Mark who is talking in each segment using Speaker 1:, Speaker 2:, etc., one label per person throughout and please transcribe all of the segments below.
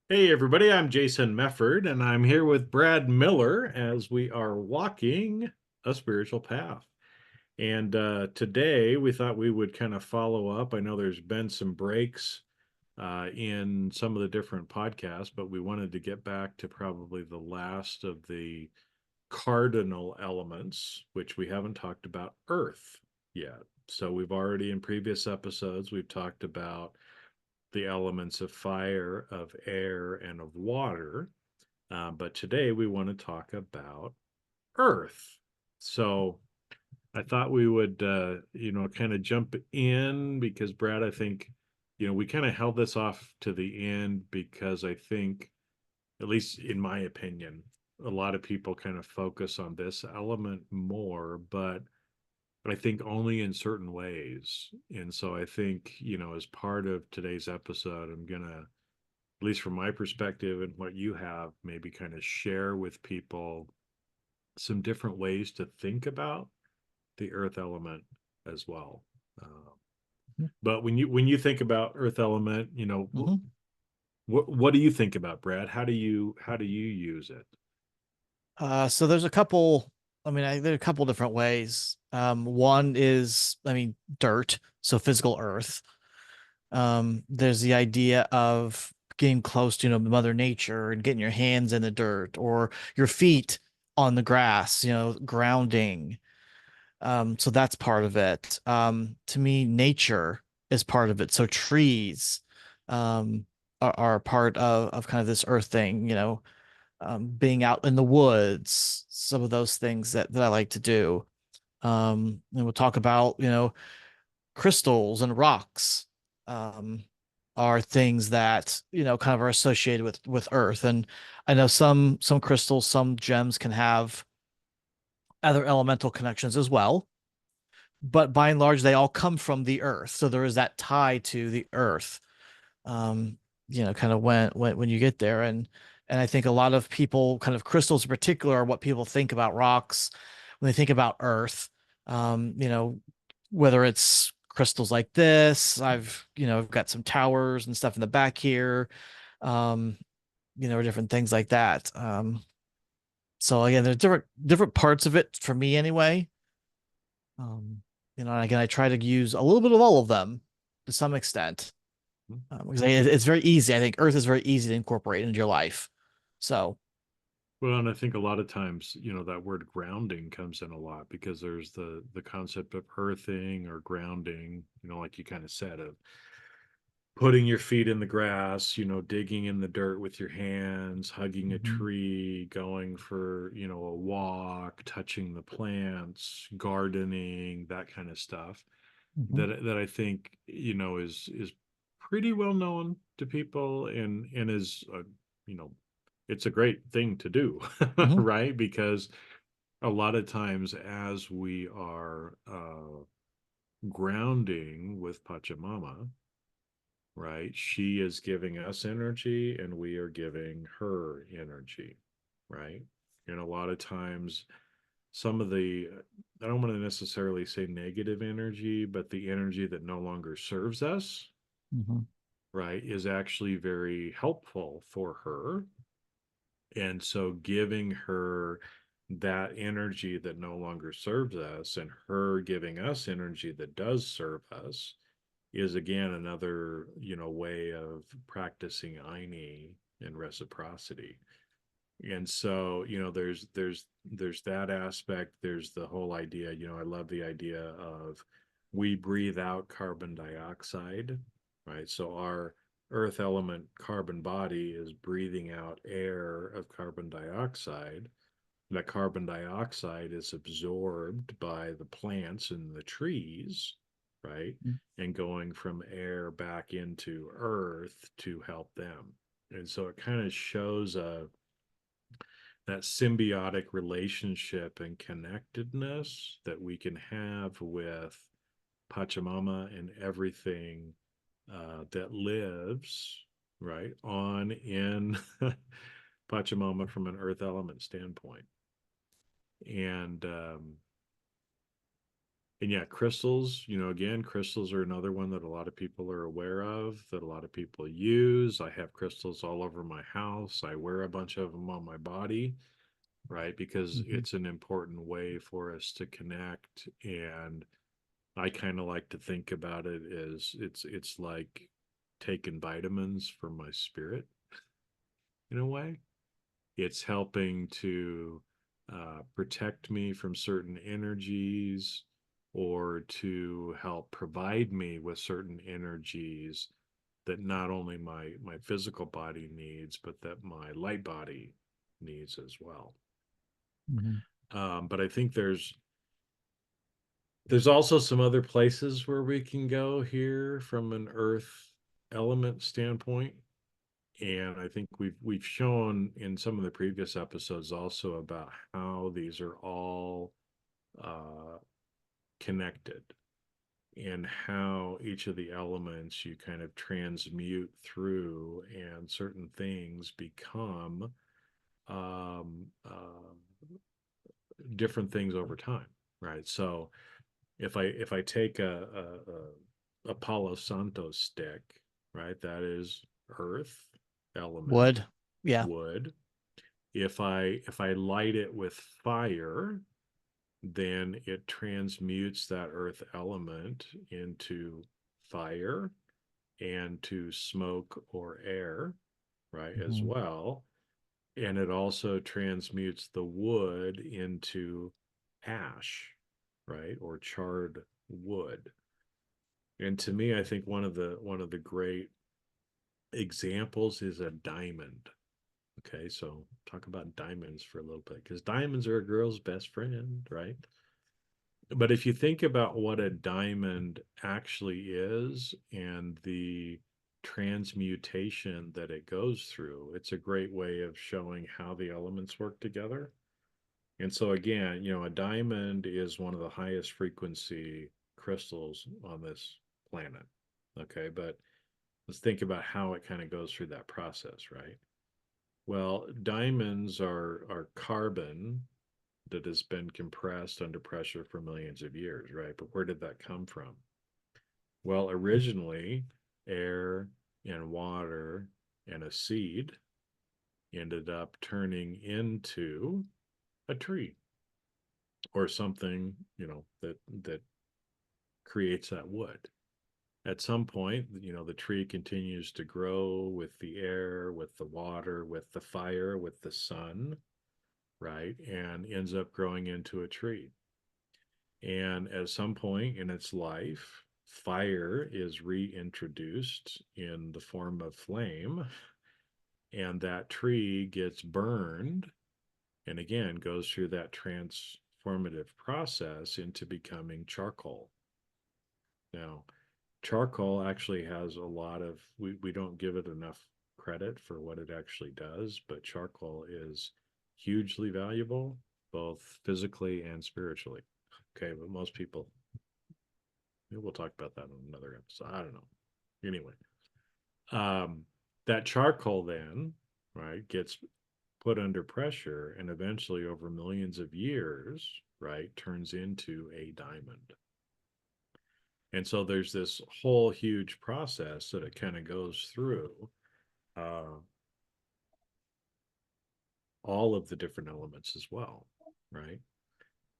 Speaker 1: Hey everybody, I'm Jason Mefford, and I'm here with Brad Miller as we are walking a spiritual path. And today we thought we would kind of follow up. I know there's been some breaks in some of the different podcasts, but we wanted to get back to probably the last of the cardinal elements, which we haven't talked about Earth yet. So we've already in previous episodes, we've talked about the elements of fire, of air, and of water. But today we want to talk about Earth. So I thought we would, kind of jump in because Brad, I think, we kind of held this off to the end because I think, at least in my opinion, a lot of people kind of focus on this element more, but I think only in certain ways. And so I think, as part of today's episode, I'm going to, at least from my perspective and what you have, maybe kind of share with people some different ways to think about the earth element as well. But when you think about earth element,
Speaker 2: Mhm.
Speaker 1: what do you think about, Brad? How do you use it?
Speaker 2: So there's a couple. There are a couple different ways. One is, dirt, so physical earth. There's the idea of getting close to, Mother Nature and getting your hands in the dirt or your feet on the grass, grounding. So that's part of it. To me, nature is part of it. So trees, are part of kind of this earth thing, being out in the woods, some of those things that I like to do. And we'll talk about, crystals and rocks, um, are things that, kind of are associated with Earth. And I know some crystals, some gems can have other elemental connections as well. But by and large, they all come from the Earth. So there is that tie to the Earth. um, kind of when you get there. And I think a lot of people, kind of crystals in particular, are what people think about rocks when they think about Earth. Um, you know, whether it's crystals like this, I've got some towers and stuff in the back here, um, or different things like that. So again, there's different parts of it for me anyway. Um, and again, I try to use a little bit of all of them to some extent. Because it's very easy. I think Earth is very easy to incorporate into your life. So,
Speaker 1: Well, and I think a lot of times, that word grounding comes in a lot because there's the concept of earthing or grounding, like you kind of said, of putting your feet in the grass, digging in the dirt with your hands, hugging a
Speaker 2: mhm,
Speaker 1: tree, going for, a walk, touching the plants, gardening, that kind of stuff.
Speaker 2: mhm,
Speaker 1: That I think, is pretty well known to people and is you know, it's a great thing to do,
Speaker 2: mhm,
Speaker 1: right? Because a lot of times as we are grounding with Pachamama, right? She is giving us energy and we are giving her energy, right? And a lot of times, some of the, I don't want to necessarily say negative energy, but the energy that no longer serves us,
Speaker 2: mhm,
Speaker 1: right, is actually very helpful for her. And so giving her that energy that no longer serves us and her giving us energy that does serve us is again another way of practicing Aini and reciprocity. And so there's that aspect. There's the whole idea. I love the idea of we breathe out carbon dioxide, right? So our earth element carbon body is breathing out air of carbon dioxide. That carbon dioxide is absorbed by the plants and the trees, right? And going from air back into earth to help them. And so it kind of shows that symbiotic relationship and connectedness that we can have with Pachamama and everything that lives, right, on in Pachamama from an earth element standpoint. And And yeah, crystals, again, crystals are another one that a lot of people are aware of, that a lot of people use. I have crystals all over my house. I wear a bunch of them on my body, right? Because
Speaker 2: Mhm.
Speaker 1: it's an important way for us to connect. And I kind of like to think about it as it's like taking vitamins for my spirit in a way. It's helping to protect me from certain energies or to help provide me with certain energies that not only my physical body needs, but that my light body needs as well.
Speaker 2: Mhm.
Speaker 1: But I think there's also some other places where we can go here from an earth element standpoint. And I think we've shown in some of the previous episodes also about how these are all uh, connected and how each of the elements you kind of transmute through, and certain things become different things over time, right? So if I take a Palo Santo stick, right, that is earth element,
Speaker 2: Wood. Yeah.
Speaker 1: wood. If I light it with fire, then it transmutes that earth element into fire and to smoke or air, right, as
Speaker 2: Mhm.
Speaker 1: well. And it also transmutes the wood into ash, right, or charred wood. And to me, I think one of the great examples is a diamond. Okay, so talk about diamonds for a little bit, because diamonds are a girl's best friend, right? But if you think about what a diamond actually is and the transmutation that it goes through, it's a great way of showing how the elements work together. And so, again, a diamond is one of the highest frequency crystals on this planet. Okay, but let's think about how it kind of goes through that process, right? Well, diamonds are carbon that has been compressed under pressure for millions of years, right? But where did that come from? Well, originally, air and water and a seed ended up turning into a tree or something, that creates that wood. At some point, the tree continues to grow with the air, with the water, with the fire, with the sun, right? And ends up growing into a tree. And at some point in its life, fire is reintroduced in the form of flame, and that tree gets burned and again goes through that transformative process into becoming charcoal. Now, charcoal actually has a lot of, we don't give it enough credit for what it actually does, but charcoal is hugely valuable, both physically and spiritually. Okay, but most people, we'll talk about that in another episode. I don't know. Anyway, um, that charcoal then, right, gets put under pressure and eventually over millions of years, right, turns into a diamond. And so there's this whole huge process that it kind of goes through uh, all of the different elements as well, right?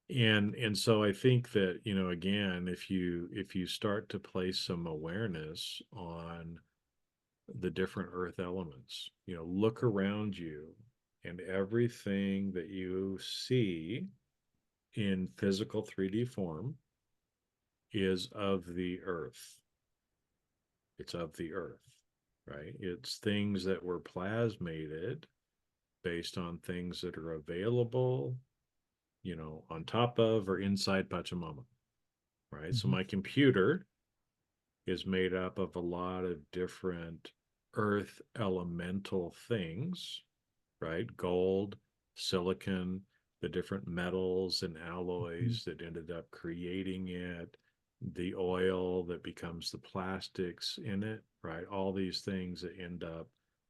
Speaker 1: And so I think that, again, if you start to place some awareness on the different earth elements, look around you, and everything that you see in physical 3D form is of the earth. It's of the earth, right? It's things that were plasmated based on things that are available, on top of or inside Pachamama, right? So
Speaker 2: Mhm.
Speaker 1: my computer is made up of a lot of different earth elemental things, right? Gold, silicon, the different metals and
Speaker 2: Mhm.
Speaker 1: alloys that ended up creating it, the oil that becomes the plastics in it, right? All these things that end up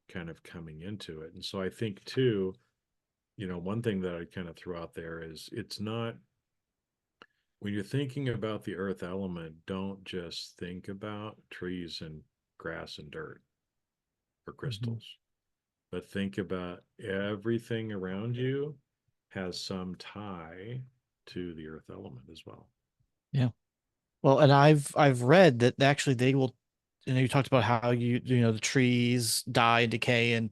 Speaker 1: kind of coming into it. And so I think, too, one thing that I kind of threw out there is it's not when you're thinking about the earth element, don't just think about trees and grass and dirt or
Speaker 2: Mhm.
Speaker 1: crystals, but think about everything around you has some tie to the earth element as well.
Speaker 2: Yeah. Well, and I've read that actually they will, you talked about how the trees die and decay and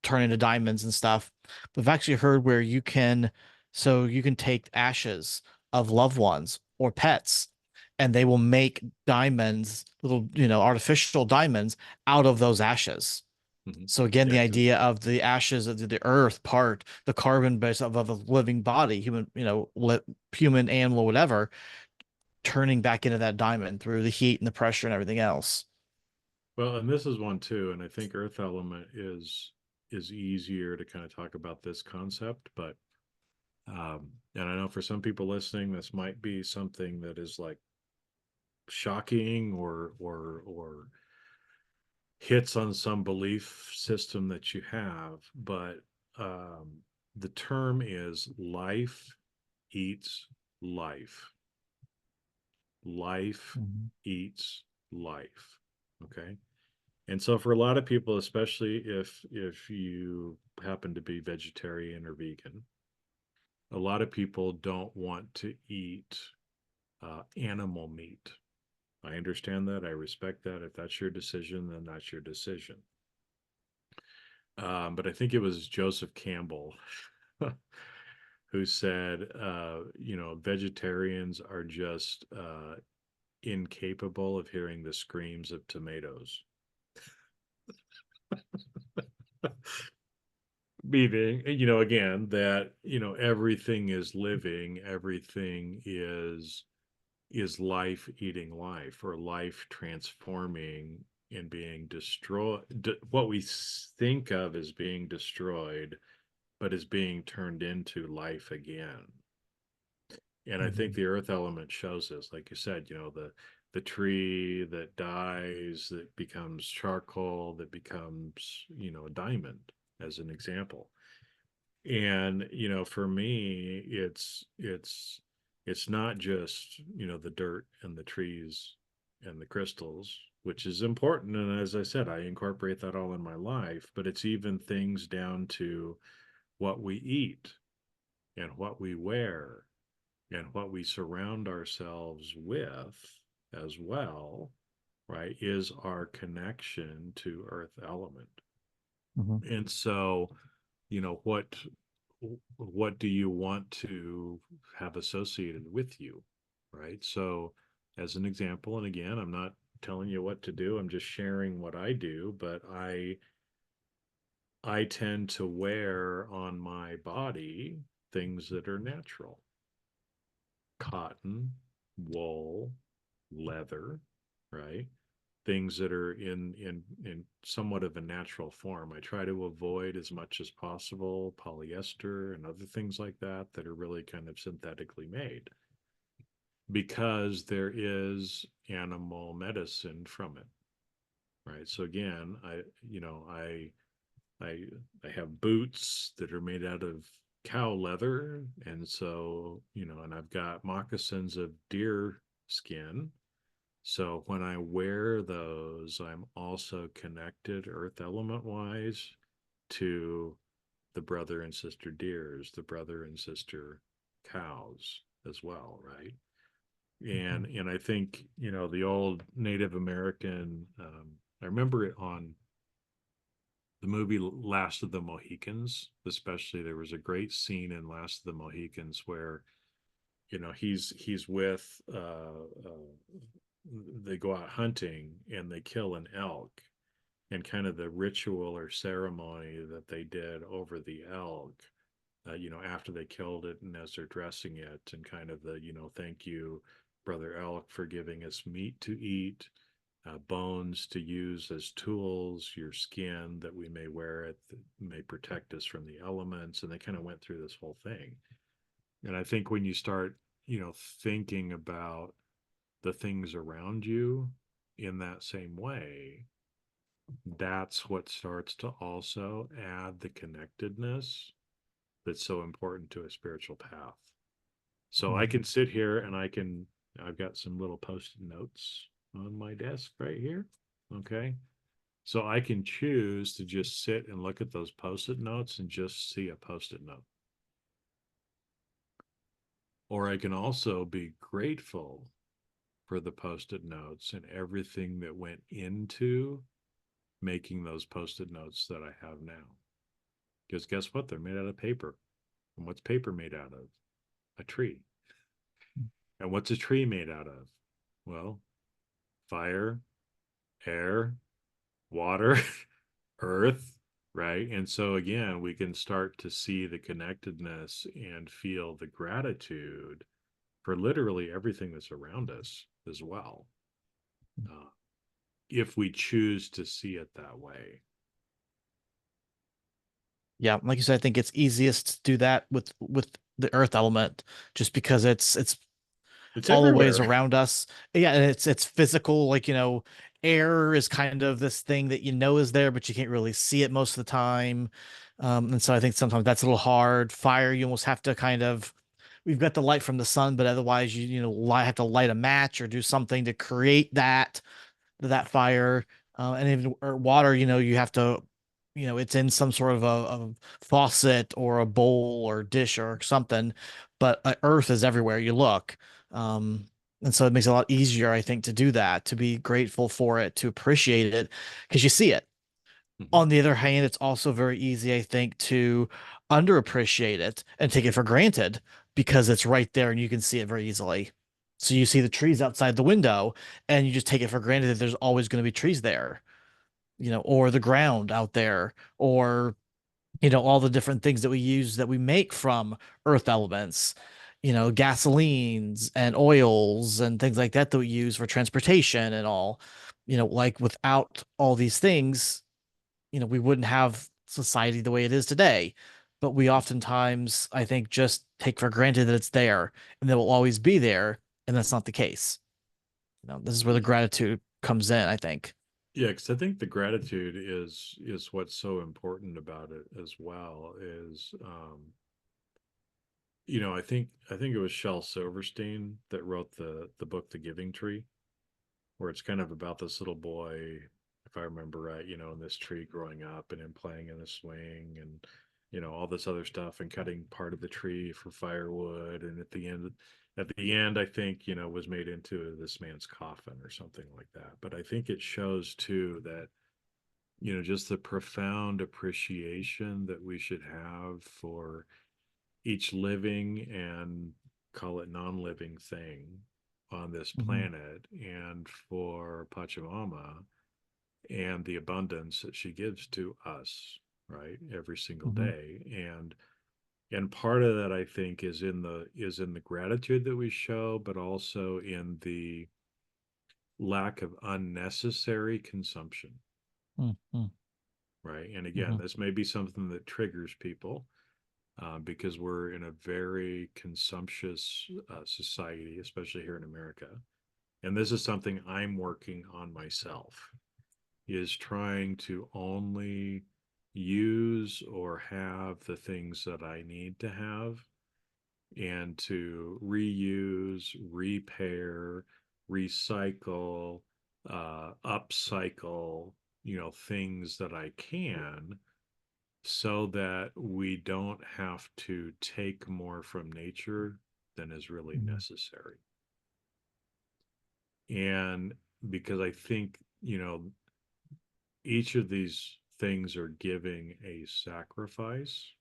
Speaker 2: turn into diamonds and stuff. But I've actually heard where you can take ashes of loved ones or pets, and they will make diamonds, little, artificial diamonds out of those ashes.
Speaker 1: Mhm.
Speaker 2: So again,
Speaker 1: Yeah,
Speaker 2: the
Speaker 1: because
Speaker 2: idea of the ashes of the earth part, the carbon base of a living body, human, human, animal, whatever, turning back into that diamond through the heat and the pressure and everything else.
Speaker 1: well, and this is one too, and I think earth element is easier to kind of talk about this concept, but and I know for some people listening, this might be something that is like shocking or hits on some belief system that you have, but um, the term is life eats life. Life
Speaker 2: Mhm.
Speaker 1: eats life. Okay. And so for a lot of people, especially if you happen to be vegetarian or vegan, a lot of people don't want to eat animal meat. I understand that. I respect that. If that's your decision, then that's your decision. But I think it was Joseph Campbell who said, vegetarians are just incapable of hearing the screams of tomatoes. Meaning, again, that, everything is living, everything is life eating life or life transforming and being destroyed. What we think of as being destroyed, but is being turned into life again. And I think
Speaker 2: Mhm.
Speaker 1: the earth element shows this, like you said, the tree that dies, that becomes charcoal, that becomes, a diamond, as an example. And for me, it's not just the dirt and the trees and the crystals, which is important, and as I said, I incorporate that all in my life, but it's even things down to what we eat and what we wear and what we surround ourselves with as well, right, is our connection to earth element.
Speaker 2: Mhm.
Speaker 1: And so, you know, what do you want to have associated with you, right? So, as an example, and again, I'm not telling you what to do, I'm just sharing what I do, but I tend to wear on my body things that are natural: cotton, wool, leather, right? Things that are in somewhat of a natural form. I try to avoid as much as possible polyester and other things like that that are really kind of synthetically made because there is animal medicine from it, right? So again, I I have boots that are made out of cow leather, and so and I've got moccasins of deer skin. So when I wear those, I'm also connected earth element wise to the brother and sister deers, the brother and sister cows as well, right?
Speaker 2: Mhm.
Speaker 1: And I think the old Native American. I remember it on the movie Last of the Mohicans, especially. There was a great scene in Last of the Mohicans where he's with they go out hunting and they kill an elk, and kind of the ritual or ceremony that they did over the elk, after they killed it and as they're dressing it, and kind of the thank you, brother elk, for giving us meat to eat, bones to use as tools, your skin that we may wear it, that may protect us from the elements. And they kind of went through this whole thing. And I think when you start, thinking about the things around you in that same way, that's what starts to also add the connectedness that's so important to a spiritual path. So I
Speaker 2: Mhm.
Speaker 1: can sit here and I've got some little post-it notes on my desk right here. Okay. So I can choose to just sit and look at those post-it notes and just see a post-it note. Or I can also be grateful for the post-it notes and everything that went into making those post-it notes that I have now. Because guess what? They're made out of paper. And what's paper made out of? A tree. And what's a tree made out of? Well, fire, air, water, earth, right? And so again, we can start to see the connectedness and feel the gratitude for literally everything that's around us as well, uh, if we choose to see it that way.
Speaker 2: Yeah, like you said, I think it's easiest to do that with the earth element, just because it's
Speaker 1: It's
Speaker 2: always
Speaker 1: everywhere.
Speaker 2: around us. Yeah, and it's physical. Like, air is kind of this thing that is there, but you can't really see it most of the time. And so I think sometimes that's a little hard. Fire, you almost have to we've got the light from the sun, but otherwise have to light a match or do something to create that fire. And even or water, you have to, it's in some sort of a faucet or a bowl or dish or something, but earth is everywhere you look. Um, and so it makes it a lot easier, I think, to do that, to be grateful for it, to appreciate it, because you see it.
Speaker 1: Mhm.
Speaker 2: On the other hand, it's also very easy, I think, to underappreciate it and take it for granted because it's right there and you can see it very easily. So you see the trees outside the window and you just take it for granted that there's always going to be trees there, or the ground out there, or, all the different things that we use that we make from earth elements, gasolines and oils and things like that we use for transportation and all. Like without all these things, we wouldn't have society the way it is today. But we oftentimes, I think, just take for granted that it's there and that it will always be there. And that's not the case. This is where the gratitude comes in, I think.
Speaker 1: Yeah, because I think the gratitude is what's so important about it as well. Is I think it was Shel Silverstein that wrote the book The Giving Tree, where it's kind of about this little boy, if I remember right, in this tree growing up and him playing in the swing and all this other stuff and cutting part of the tree for firewood, and at the end I think was made into this man's coffin or something like that. But I think it shows too that just the profound appreciation that we should have for each living and call it non-living thing on this
Speaker 2: Mhm.
Speaker 1: planet, and for Pachamama and the abundance that she gives to us, right, every single
Speaker 2: Mhm.
Speaker 1: day. And part of that, I think, is in the gratitude that we show, but also in the lack of unnecessary consumption,
Speaker 2: Mhm.
Speaker 1: right? And again,
Speaker 2: Mhm.
Speaker 1: this may be something that triggers people, because we're in a very consumptious society, especially here in America. And this is something I'm working on myself, is trying to only use or have the things that I need to have, and to reuse, repair, recycle, upcycle, things that I can, so that we don't have to take more from nature than is really
Speaker 2: Mhm.
Speaker 1: necessary. And because I think, each of these things are giving a sacrifice,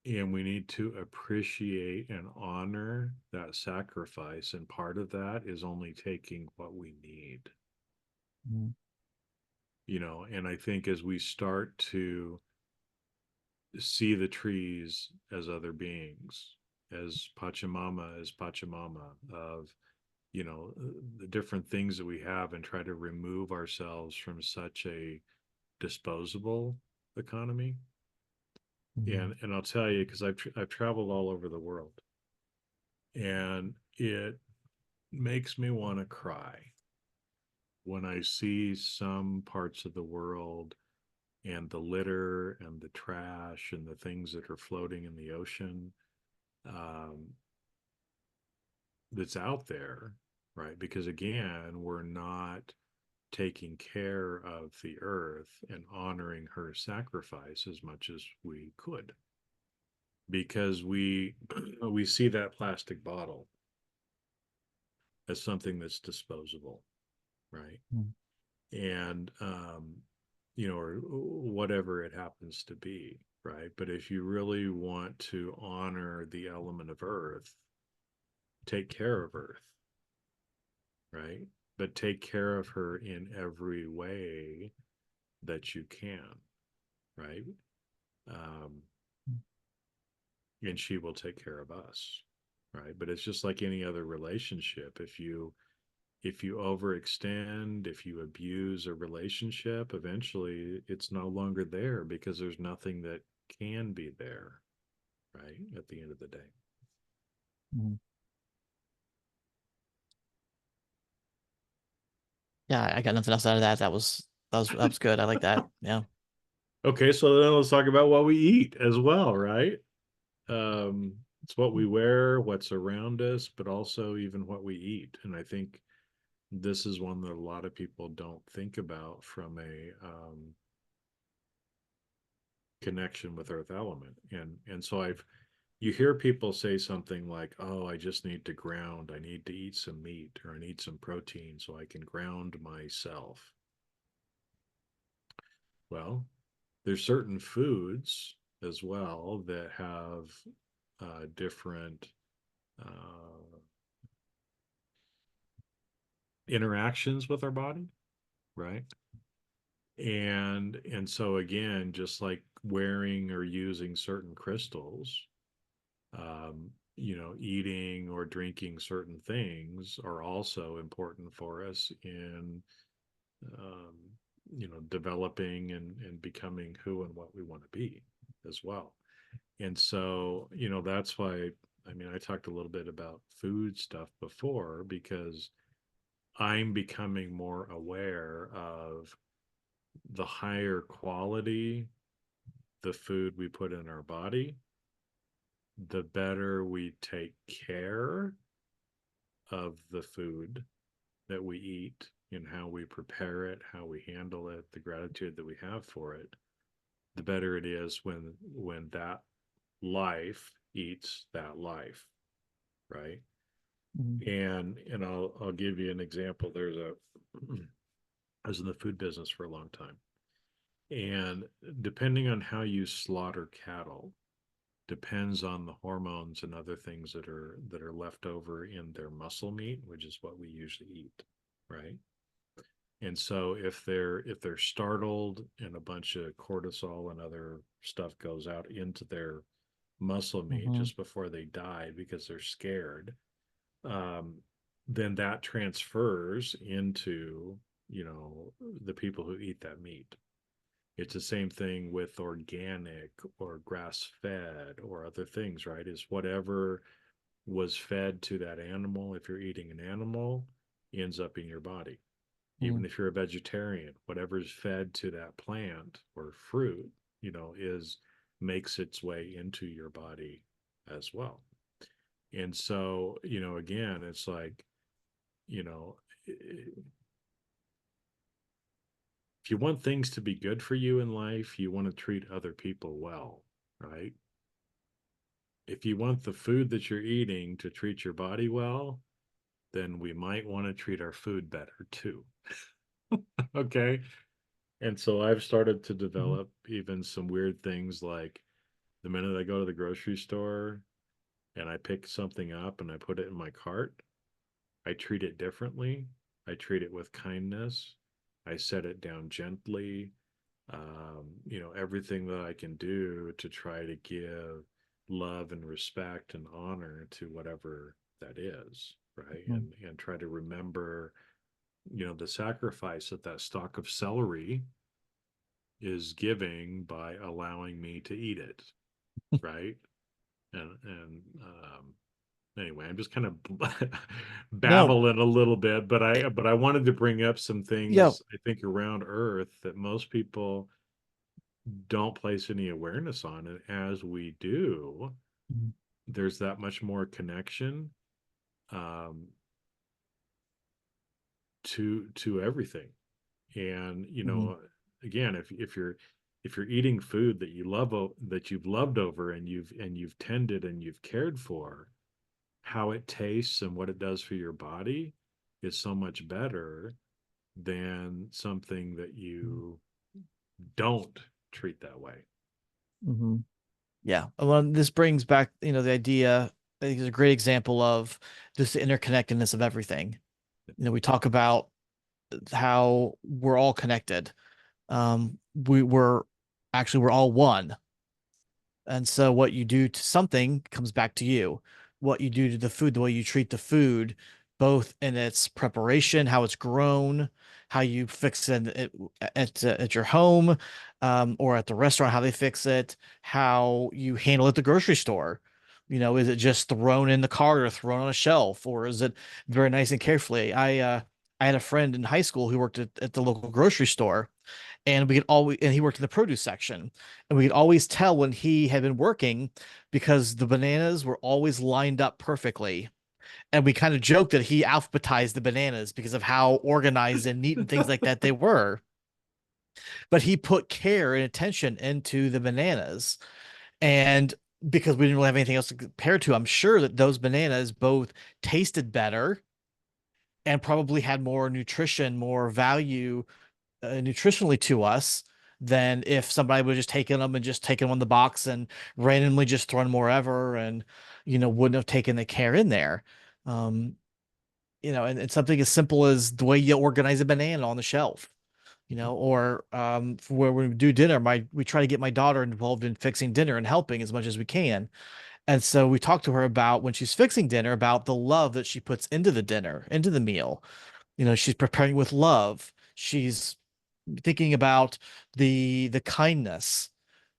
Speaker 1: and we need to appreciate and honor that sacrifice. And part of that is only taking what we need,
Speaker 2: Mhm.
Speaker 1: and I think as we start to see the trees as other beings, as Pachamama, of the different things that we have, and try to remove ourselves from such a disposable economy.
Speaker 2: Mhm.
Speaker 1: And I'll tell you, because I've traveled all over the world, and it makes me want to cry when I see some parts of the world, and the litter and the trash and the things that are floating in the ocean. um, that's out there, right? Because again, we're not taking care of the earth and honoring her sacrifice as much as we could, because we see that plastic bottle as something that's disposable, right?
Speaker 2: Mm.
Speaker 1: And or whatever it happens to be, right? But if you really want to honor the element of earth, take care of earth, right? But take care of her in every way that you can, right? Um, and she will take care of us, right? But it's just like any other relationship. If you overextend, if you abuse a relationship, eventually it's no longer there because there's nothing that can be there, right? At the end of the day.
Speaker 2: Mhm. Yeah, I got nothing else out of that. That was good. I like that. Yeah.
Speaker 1: Okay, so then let's talk about what we eat as well, right? It's what we wear, what's around us, but also even what we eat. And I think this is one that a lot of people don't think about from a connection with earth element. And so you hear people say something like, "Oh, I just need to ground. I need to eat some meat or I need some protein so I can ground myself." Well, there's certain foods as well that have different uh, interactions with our body, right? And so again, just like wearing or using certain crystals, eating or drinking certain things are also important for us in um, developing and becoming who and what we want to be as well. And so, that's why, I mean, I talked a little bit about food stuff before because I'm becoming more aware of the higher quality the food we put in our body, the better we take care of the food that we eat and how we prepare it, how we handle it, the gratitude that we have for it, the better it is when that life eats that life, right?
Speaker 2: Mhm.
Speaker 1: And I'll give you an example. I was in the food business for a long time. And depending on how you slaughter cattle, depends on the hormones and other things that are left over in their muscle meat, which is what we usually eat, right? And so if they're startled and a bunch of cortisol and other stuff goes out into their muscle meat
Speaker 2: Mhm.
Speaker 1: just before they die because they're scared, um, then that transfers into the people who eat that meat. It's the same thing with organic or grass fed or other things, right? Is whatever was fed to that animal, if you're eating an animal, ends up in your body. Even
Speaker 2: Mhm.
Speaker 1: if you're a vegetarian, whatever's fed to that plant or fruit, is makes its way into your body as well. And so, again, it's like, you know, if you want things to be good for you in life, you want to treat other people well, right? If you want the food that you're eating to treat your body well, then we might want to treat our food better too. Okay. And so I've started to
Speaker 2: Mhm.
Speaker 1: develop even some weird things like the minute I go to the grocery store and I pick something up and I put it in my cart, I treat it differently. I treat it with kindness. I set it down gently. Everything that I can do to try to give love and respect and honor to whatever that is, right?
Speaker 2: Mhm.
Speaker 1: And try to remember, the sacrifice that that stalk of celery is giving by allowing me to eat it, right? And anyway, I'm just kind of
Speaker 2: No,
Speaker 1: babbling a little bit, but I wanted to bring up some
Speaker 2: yo,
Speaker 1: things I think around Earth that most people don't place any awareness on it as we do.
Speaker 2: Mhm.
Speaker 1: there's that much more connection um, to everything. And
Speaker 2: Hmm.
Speaker 1: again, if you're eating food that you love, that you've loved over, and you've tended and you've cared for, how it tastes and what it does for your body is so much better than something that you don't treat that way.
Speaker 2: Hmm. Yeah. Well, this brings back, the idea. I think is a great example of just the interconnectedness of everything. We talk about how we're all connected. We're all one. And so what you do to something comes back to you. What you do to the food, the way you treat the food, both in its preparation, how it's grown, how you fix it at your home, or at the restaurant, how they fix it, how you handle it at the grocery store. Is it just thrown in the cart or thrown on a shelf, or is it very nice and carefully? I had a friend in high school who worked at the local grocery store, and he worked in the produce section, and we could always tell when he had been working because the bananas were always lined up perfectly. And we kind of joked that he alphabetized the bananas because of how organized and neat and things like that they were. But he put care and attention into the bananas. And because we didn't really have anything else to compare to, I'm sure that those bananas both tasted better and probably had more nutrition, more value nutritionally to us than if somebody would just taken them and just taken them on the box and randomly just thrown them wherever, and wouldn't have taken the care in there. Um, and something as simple as the way you organize a banana on the shelf. Or for where we do dinner, my we try to get my daughter involved in fixing dinner and helping as much as we can. And so we talk to her about when she's fixing dinner about the love that she puts into the dinner, into the meal. She's preparing with love. She's thinking about the kindness,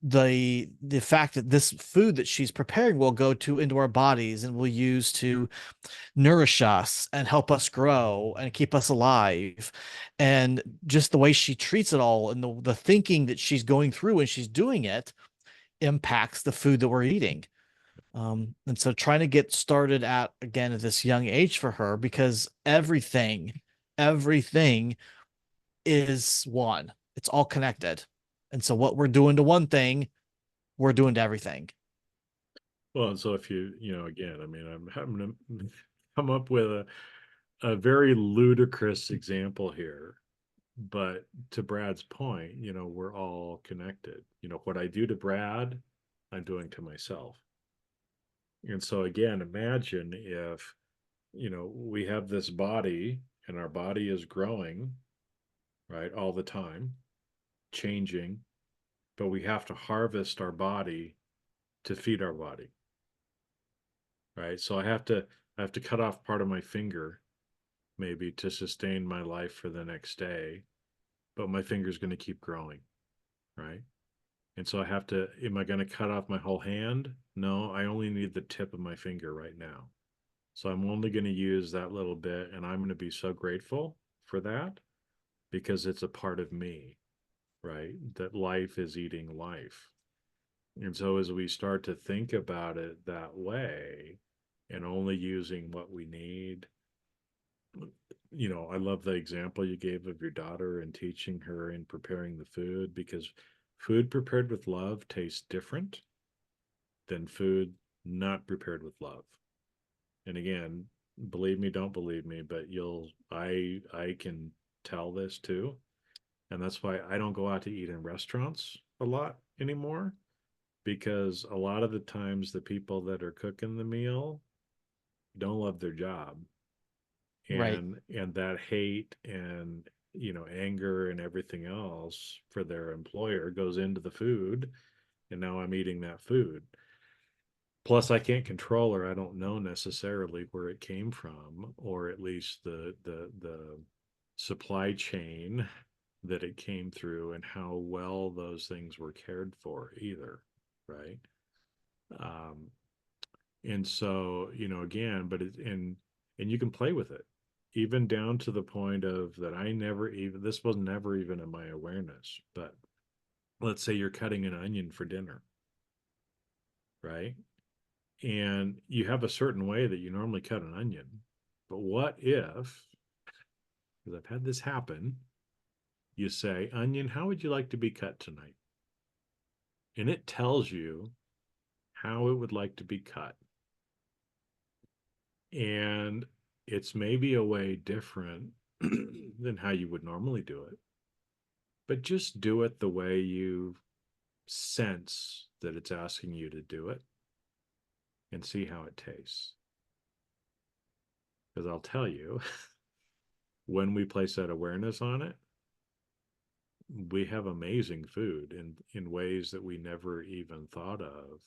Speaker 2: the fact that this food that she's preparing will go to into our bodies and will use to nourish us and help us grow and keep us alive. And just the way she treats it all and the thinking that she's going through when she's doing it impacts the food that we're eating. And so trying to get started at again at this young age for her because everything is one. It's all connected. And so what we're doing to one thing, we're doing to everything.
Speaker 1: Well, and so if again, I mean, I'm going to come up with a very ludicrous example here, but to Brad's point, we're all connected. What I do to Brad, I'm doing to myself. And so again, imagine if, we have this body and our body is growing, right, all the time, changing, but we have to harvest our body to feed our body, right? So I have to cut off part of my finger maybe to sustain my life for the next day, but my finger's going to keep growing, right? And so am I going to cut off my whole hand? No, I only need the tip of my finger right now. So I'm only going to use that little bit, and I'm going to be so grateful for that because it's a part of me, right? That life is eating life. And so as we start to think about it that way and only using what we need, I love the example you gave of your daughter and teaching her and preparing the food because food prepared with love tastes different than food not prepared with love. And again, believe me, don't believe me, but I can tell this too. And that's why I don't go out to eat in restaurants a lot anymore because a lot of the times the people that are cooking the meal don't love their job,
Speaker 2: Right.
Speaker 1: and that hate and anger and everything else for their employer goes into the food, and now I'm eating that food. Plus I can't control, or I don't know necessarily where it came from, or at least the supply chain that it came through and how well those things were cared for either, right? um and so again, but and you can play with it even down to the point of that I never even this was never even in my awareness, but let's say you're cutting an onion for dinner, right? and you have a certain way that you normally cut an onion. But what if, because I've had this happen, you say, Onion, how would you like to be cut tonight? And it tells you how it would like to be cut. And it's maybe a way different than how you would normally do it, but just do it the way you sense that it's asking you to do it and see how it tastes. Because I'll tell you, when we place that awareness on it, we have amazing food in ways that we never even thought of,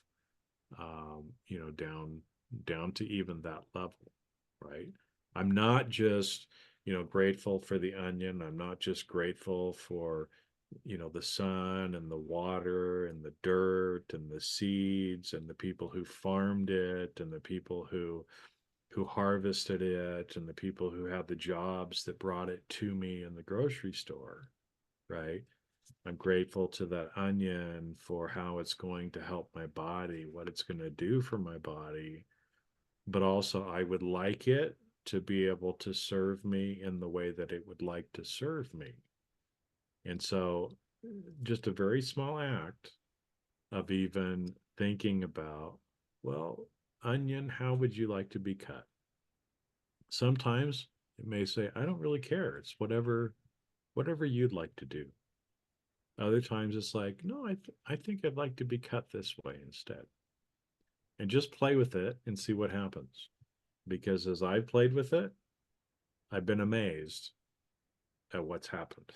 Speaker 1: down to even that level, right? I'm not just, grateful for the onion. I'm not just grateful for, the sun and the water and the dirt and the seeds and the people who farmed it and the people who harvested it and the people who had the jobs that brought it to me in the grocery store, right? I'm grateful to that onion for how it's going to help my body, what it's going to do for my body. But also, I would like it to be able to serve me in the way that it would like to serve me. And so, just a very small act of even thinking about, well, onion, how would you like to be cut? Sometimes it may say, I don't really care. It's whatever you'd like to do. Other times it's like, no, I think I'd like to be cut this way instead. And just play with it and see what happens. Because as I've played with it, I've been amazed at what's happened.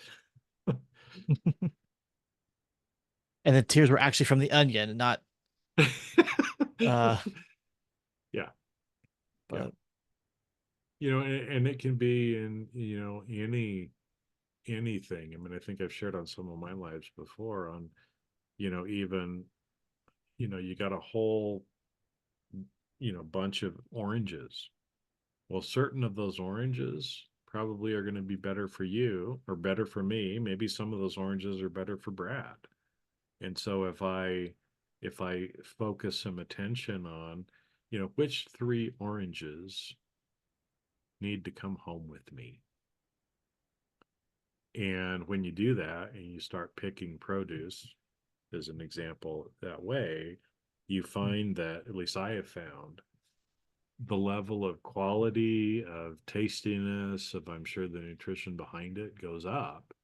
Speaker 2: And the tears were actually from the onion, not uh
Speaker 1: Yeah, yeah.
Speaker 2: but
Speaker 1: And it can be in, anything. I mean, I think I've shared on some of my lives before on, even, you got a whole, bunch of oranges. Well, certain of those oranges probably are going to be better for you or better for me. Maybe some of those oranges are better for Brad. And so if I focus some attention on, which three oranges need to come home with me. And when you do that and you start picking produce, as an example, that way, you find that, at least I have found, the level of quality, of tastiness, of I'm sure the nutrition behind it goes up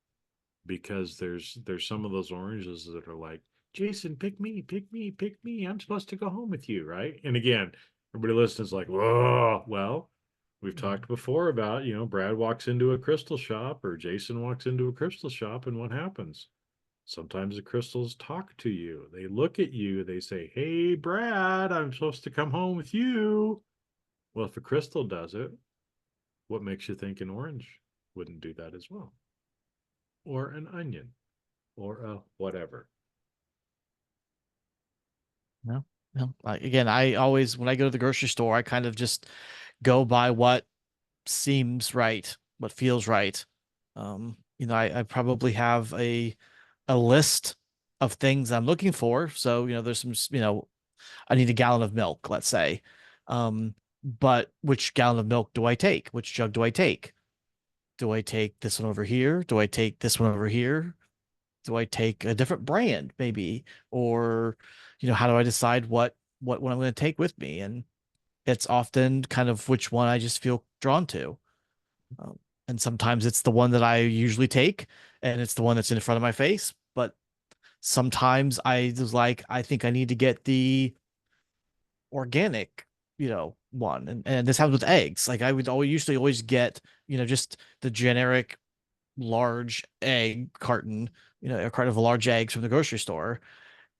Speaker 1: because there's some of those oranges that are like, Jason, pick me, pick me, pick me. I'm supposed to go home with you, right? And again, everybody listens like, whoa, well, we've talked before about, Brad walks into a crystal shop or Jason walks into a crystal shop, and what happens? Sometimes the crystals talk to you. They look at you, they say, Hey, Brad, I'm supposed to come home with you. Well, if a crystal does it, what makes you think an orange wouldn't do that as well? Or an onion, or a whatever.
Speaker 2: no, no. Again, I always when I go to the grocery store, I kind of just go by what seems right, what feels right. I probably have a list of things I'm looking for. So, there's some, I need a gallon of milk, let's say. But which gallon of milk do I take? Which jug do I take? Do I take this one over here? Do I take this one over here? Do I take a different brand, maybe? Or, how do I decide what I'm going to take with me? And it's often kind of which one I just feel drawn to. Um, and sometimes it's the one that I usually take, and it's the one that's in front of my face. But sometimes I was like, I think I need to get the organic, one. And this happens with eggs. Like I would always usually always get, just the generic large egg carton, a carton of large eggs from the grocery store.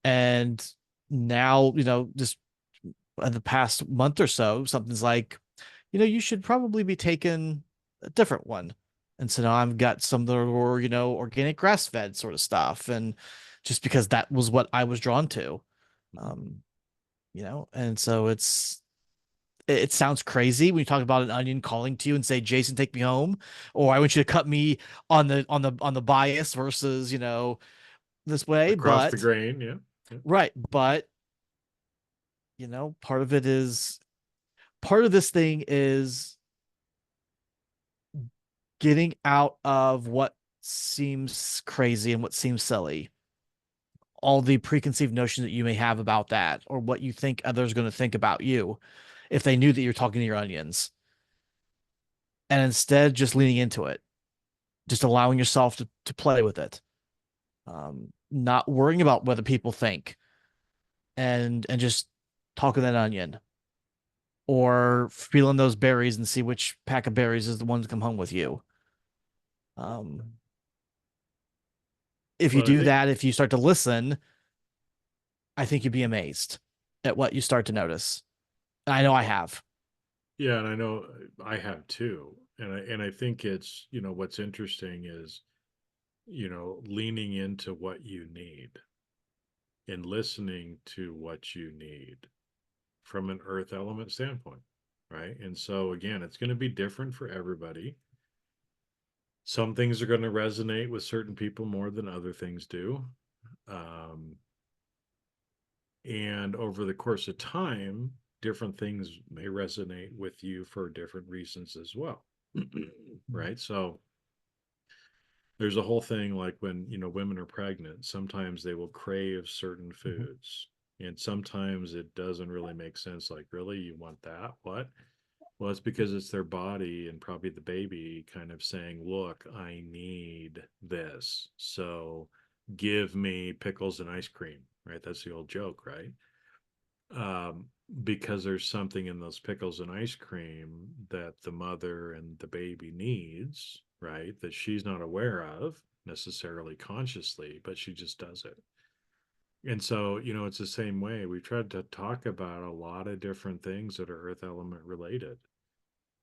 Speaker 2: And now, just in the past month or so, something's like, you should probably be taking a different one. And so now I've got some that are, organic grass fed sort of stuff. And just because that was what I was drawn to. Um, and so it sounds crazy when you talk about an onion calling to you and say, Jason, take me home, or I want you to cut me on the bias versus, this way.
Speaker 1: Across the
Speaker 2: But
Speaker 1: grain, yeah. Yeah.
Speaker 2: right, but part of it is part of this thing is getting out of what seems crazy and what seems silly, all the preconceived notions that you may have about that, or what you think others are going to think about you if they knew that you're talking to your onions, and instead just leaning into it, just allowing yourself to play with it, not worrying about what people think, and just talking that onion, or feeling those berries and see which pack of berries is the one to come home with you. Um, if you
Speaker 1: Well, I
Speaker 2: do
Speaker 1: think,
Speaker 2: that, if you start to listen, I think you'd be amazed at what you start to notice. I know I have.
Speaker 1: yeah, and I know I have too. And I think it's, what's interesting is, leaning into what you need and listening to what you need from an earth element standpoint, right? And so again, it's going to be different for everybody. Some things are going to resonate with certain people more than other things do. Um, and over the course of time, different things may resonate with you for different reasons as well. Right? So there's a whole thing like when, women are pregnant, sometimes they will crave certain
Speaker 2: Mhm.
Speaker 1: foods. And sometimes it doesn't really make sense. Like, really, you want that? What? Well, it's because it's their body and probably the baby kind of saying, look, I need this. So give me pickles and ice cream, right? That's the old joke, right? Um, because there's something in those pickles and ice cream that the mother and the baby needs, right? That she's not aware of necessarily consciously, but she just does it. And so, it's the same way. We've tried to talk about a lot of different things that are earth element related.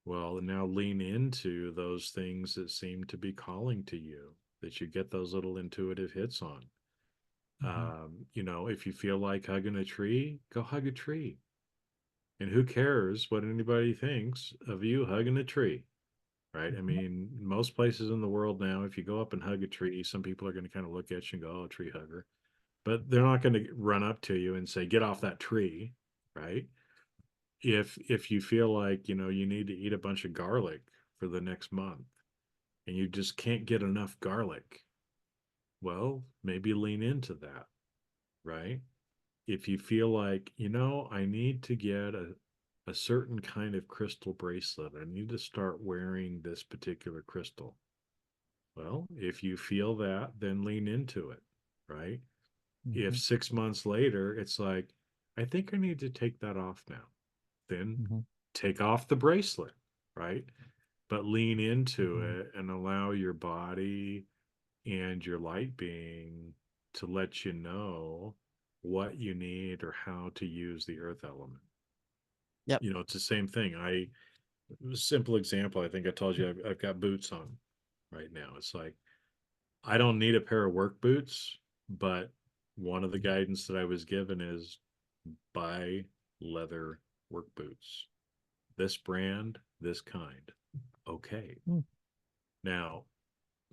Speaker 1: Well, now lean into those things that seem to be calling to you, that you get those little intuitive hits on.
Speaker 2: Mhm.
Speaker 1: If you feel like hugging a tree, go hug a tree. And who cares what anybody thinks of you hugging a tree, right? I
Speaker 2: Mhm.
Speaker 1: mean, most places in the world now, if you go up and hug a tree, some people are going to kind of look at you and go, oh, tree hugger. But they're not going to run up to you and say, get off that tree, right? If you feel like, you need to eat a bunch of garlic for the next month and you just can't get enough garlic, well, maybe lean into that, right? If you feel like, I need to get a certain kind of crystal bracelet, I need to start wearing this particular crystal. Well, if you feel that, then lean into it, right? If
Speaker 2: Mhm.
Speaker 1: 6 months later, it's like, I think I need to take that off now, then
Speaker 2: Mhm.
Speaker 1: take off the bracelet, right? But lean into
Speaker 2: Mhm.
Speaker 1: it and allow your body and your light being to let you know what you need or how to use the earth element.
Speaker 2: Yep.
Speaker 1: It's the same thing. Simple example, I think I told you I've got boots on right now. It's like, I don't need a pair of work boots, but one of the guidance that I was given is buy leather work boots. This brand, this kind. Okay.
Speaker 2: Mm.
Speaker 1: Now,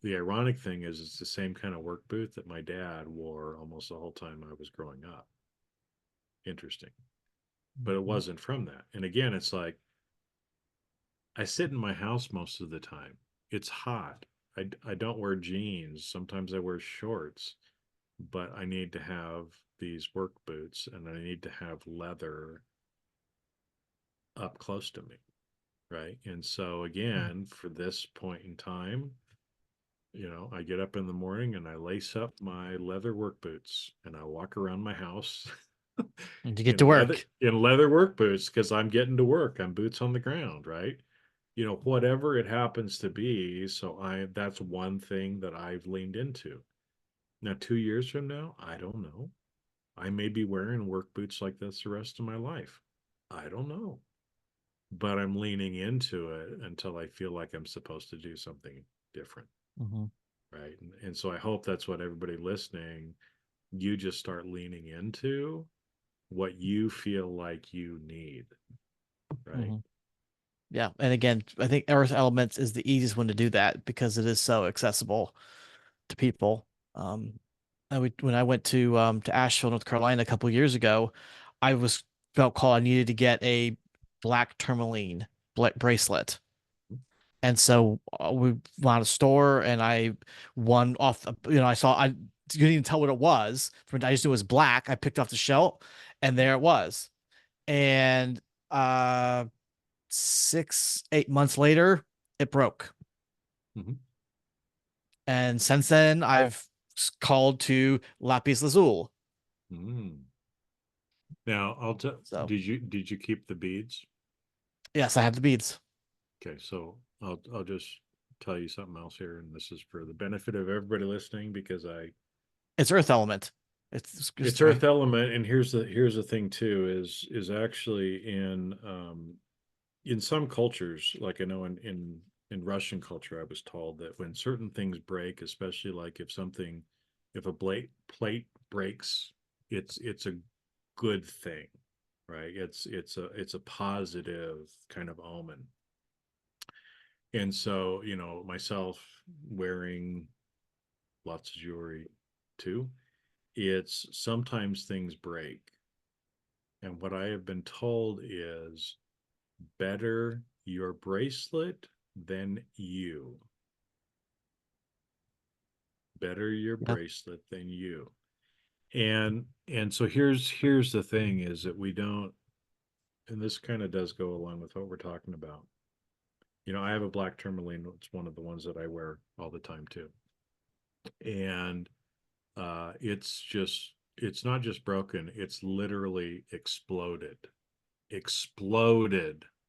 Speaker 1: the ironic thing is, it's the same kind of work boot that my dad wore almost the whole time I was growing up. Interesting. But it
Speaker 2: Mhm.
Speaker 1: wasn't from that. And again, it's like, I sit in my house most of the time. It's hot. I don't wear jeans. Sometimes I wear shorts, but I need to have these work boots and I need to have leather up close to me. Right. And so,
Speaker 2: Mm.
Speaker 1: again, for this point in time, I get up in the morning and I lace up my leather work boots and I walk around my house
Speaker 2: And to get to
Speaker 1: in leather
Speaker 2: work.
Speaker 1: in leather work boots because I'm getting to work. I'm boots on the ground, right? Whatever it happens to be. So that's one thing that I've leaned into. Now, 2 years from now, I don't know. I may be wearing work boots like this the rest of my life. I don't know. But I'm leaning into it until I feel like I'm supposed to do something different.
Speaker 2: Mhm.
Speaker 1: Right. And so I hope that's what everybody listening, you just start leaning into what you feel like you need. Right.
Speaker 2: Mhm. Yeah. And again, I think Earth Elements is the easiest one to do that because it is so accessible to people. When I went to Asheville, North Carolina a couple years ago, I was felt called I needed to get a black tourmaline bracelet. And so we found a store, and I won off. I saw, I couldn't even tell what it was. I just knew it was black. I picked off the shelf, and there it was. And uh, 8 months later, it broke.
Speaker 1: Mhm.
Speaker 2: And since then, I've called to Lapis Lazuli.
Speaker 1: Mm. Now,
Speaker 2: So
Speaker 1: did you keep the beads?
Speaker 2: yes, I have the beads.
Speaker 1: Okay, so I'll just tell you something else here, and this is for the benefit of everybody listening because
Speaker 2: It's Earth Element. It's
Speaker 1: it's
Speaker 2: just
Speaker 1: earth element, and here's the thing too is actually in some cultures, like I know in Russian culture, I was told that when certain things break, especially like if a plate breaks, it's a good thing, right? It's a positive kind of omen. And so, myself wearing lots of jewelry too, it's sometimes things break. And what I have been told is better your bracelet than you. Better your
Speaker 2: yeah.
Speaker 1: bracelet than you. And so here's the thing is that we don't, and this kind of does go along with what we're talking about. I have a black tourmaline. It's one of the ones that I wear all the time too. And it's not just broken, it's literally exploded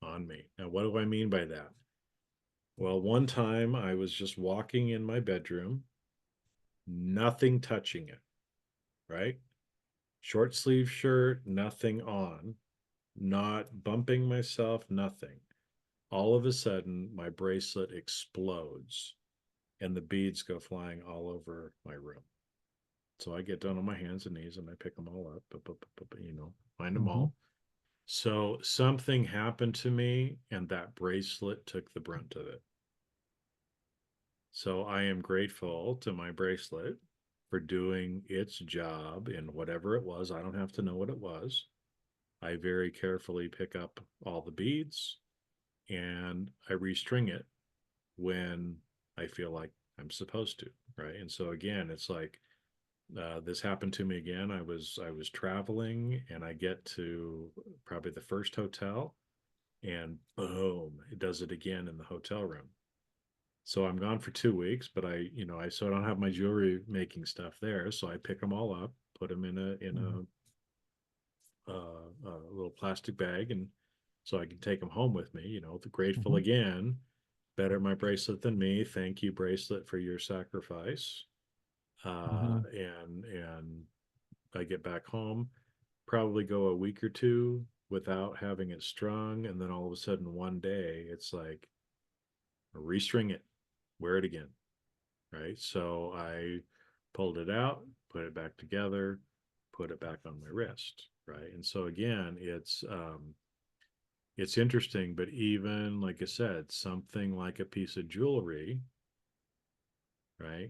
Speaker 1: on me. Now, what do I mean by that? Well, one time I was just walking in my bedroom, nothing touching it, right? Short sleeve shirt, nothing on, not bumping myself, nothing. All of a sudden, my bracelet explodes and the beads go flying all over my room. So I get down on my hands and knees and I pick them all up, find them
Speaker 2: Mm-hmm.
Speaker 1: all. So something happened to me and that bracelet took the brunt of it. So I am grateful to my bracelet for doing its job in whatever it was. I don't have to know what it was. I very carefully pick up all the beads and I restring it when I feel like I'm supposed to, right? And so again, it's like this happened to me again. I was traveling and I get to probably the first hotel and boom, it does it again in the hotel room. So I'm gone for 2 weeks, but so I don't have my jewelry making stuff there. So I pick them all up, put them
Speaker 2: Mm-hmm.
Speaker 1: a little plastic bag, and so I can take them home with me. The grateful
Speaker 2: Mm-hmm.
Speaker 1: again, better my bracelet than me. Thank you, bracelet, for your sacrifice.
Speaker 2: Mm-hmm.
Speaker 1: And I get back home, probably go a week or two without having it strung, and then all of a sudden one day it's like restring it, wear it again, right? So I pulled it out, put it back together, put it back on my wrist, right? And so again, it's interesting, but even like I said, something like a piece of jewelry, right?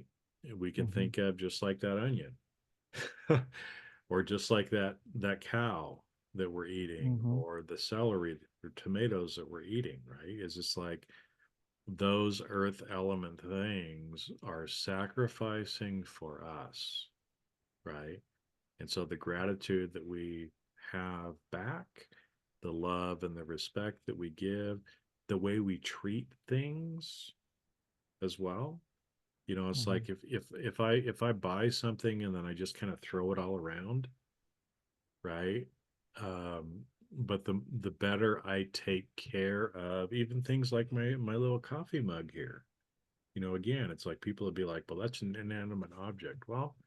Speaker 1: We can
Speaker 2: Mm-hmm.
Speaker 1: think of just like that onion, or just like that cow that we're eating,
Speaker 2: Mm-hmm.
Speaker 1: or the celery or tomatoes that we're eating, right? Is it's like those earth element things are sacrificing for us, right? And so the gratitude that we have back, the love and the respect that we give, the way we treat things as well. It's
Speaker 2: Mm-hmm.
Speaker 1: like if I buy something and then I just kind of throw it all around, right? But the better I take care of even things like my little coffee mug here. Again, it's like people would be like, "Well, that's an inanimate object." Well,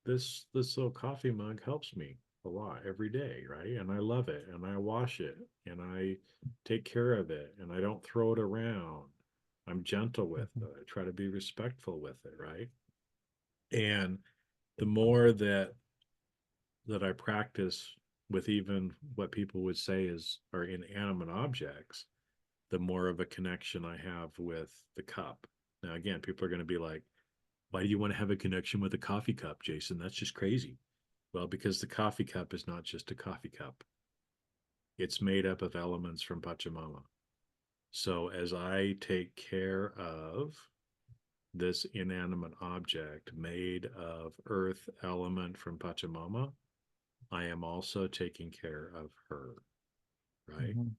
Speaker 1: this little coffee mug helps me a lot every day, right? And I love it, and I wash it, and I take care of it, and I don't throw it around. I'm gentle with
Speaker 2: Mm-hmm.
Speaker 1: it. I try to be respectful with it, right? And the more that I practice with even what people would say is are inanimate objects, the more of a connection I have with the cup. Now, again, people are going to be like, why do you want to have a connection with a coffee cup, Jason? That's just crazy. Well, because the coffee cup is not just a coffee cup. It's made up of elements from Pachamama. So as I take care of this inanimate object made of earth element from Pachamama, I am also taking care of her, right?
Speaker 2: Mhm.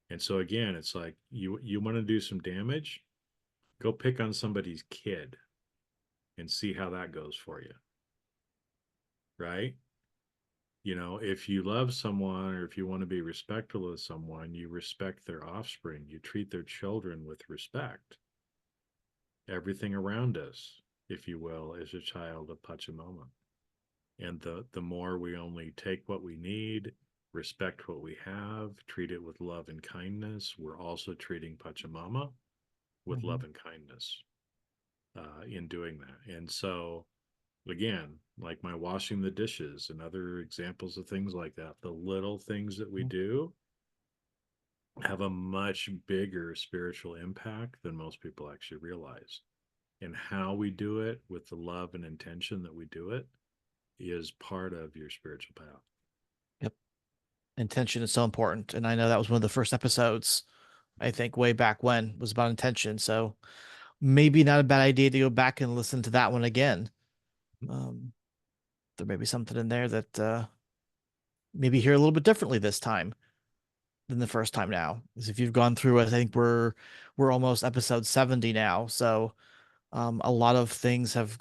Speaker 1: And so again, it's like you want to do some damage, go pick on somebody's kid and see how that goes for you, right? If you love someone or if you want to be respectful of someone, you respect their offspring, you treat their children with respect. Everything around us, if you will, is a child of Pachamama. And the more we only take what we need, respect what we have, treat it with love and kindness, we're also treating Pachamama with love
Speaker 2: Mhm.
Speaker 1: and kindness in doing that. And so, again, like my washing the dishes and other examples of things like that, the little things that we
Speaker 2: Mhm.
Speaker 1: do have a much bigger spiritual impact than most people actually realize. And how we do it with the love and intention that we do it is part of your spiritual path.
Speaker 2: Yep. Intention is so important. And I know that was one of the first episodes, I think, way back when, was about intention. So maybe not a bad idea to go back and listen to that one again. Um, there may be something in there that maybe hear a little bit differently this time than the first time now. Because if you've gone through it, I think we're almost episode 70 now. So a lot of things have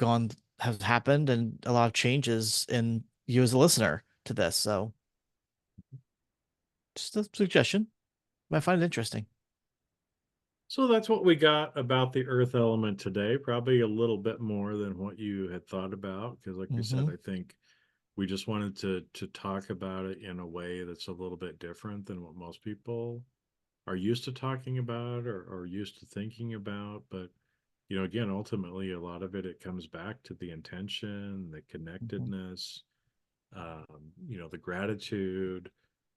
Speaker 2: happened and a lot of changes in you as a listener to this. So just a suggestion. I find it interesting.
Speaker 1: So that's what we got about the earth element today. Probably a little bit more than what you had thought about, because like we said,
Speaker 2: Hmm.
Speaker 1: I think we just wanted to talk about it in a way that's a little bit different than what most people are used to talking about or used to thinking about. But again, ultimately, a lot of it comes back to the intention, the
Speaker 2: Hmm.
Speaker 1: connectedness, the gratitude,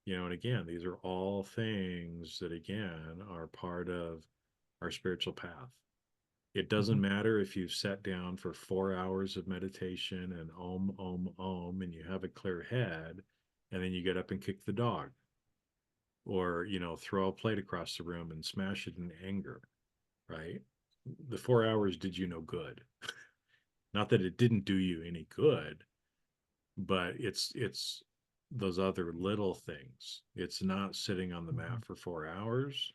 Speaker 1: and again, these are all things that again are part of our spiritual path. It doesn't
Speaker 2: Hmm.
Speaker 1: matter if you've sat down for 4 hours of meditation and om, and you have a clear head, and then you get up and kick the dog, or, throw a plate across the room and smash it in anger, right? The 4 hours did you no good. Not that it didn't do you any good, but it's those other little things. It's not sitting on the mat for 4 hours.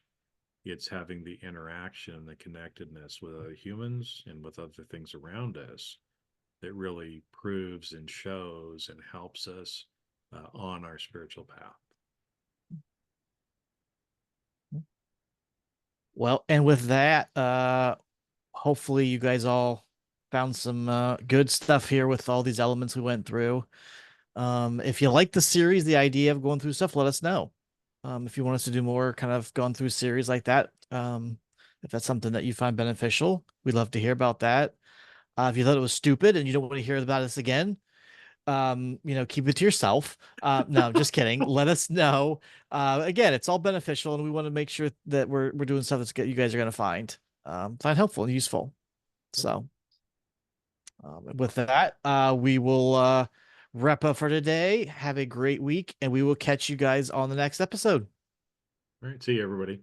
Speaker 1: It's having the interaction, the connectedness with other humans and with other things around us that really proves and shows and helps us on our spiritual path.
Speaker 2: Well, and with that, hopefully you guys all found some good stuff here with all these elements we went through. If you like the series, the idea of going through stuff, let us know. If you want us to do more kind of going through series like that, if that's something that you find beneficial, we'd love to hear about that. If you thought it was stupid and you don't want to hear about us again, keep it to yourself. No, just kidding. Let us know. Again, it's all beneficial, and we want to make sure that we're doing stuff that's good, you guys are going to find helpful and useful. So, with that, we will wrap up for today. Have a great week, and we will catch you guys on the next episode.
Speaker 1: All right. See you, everybody.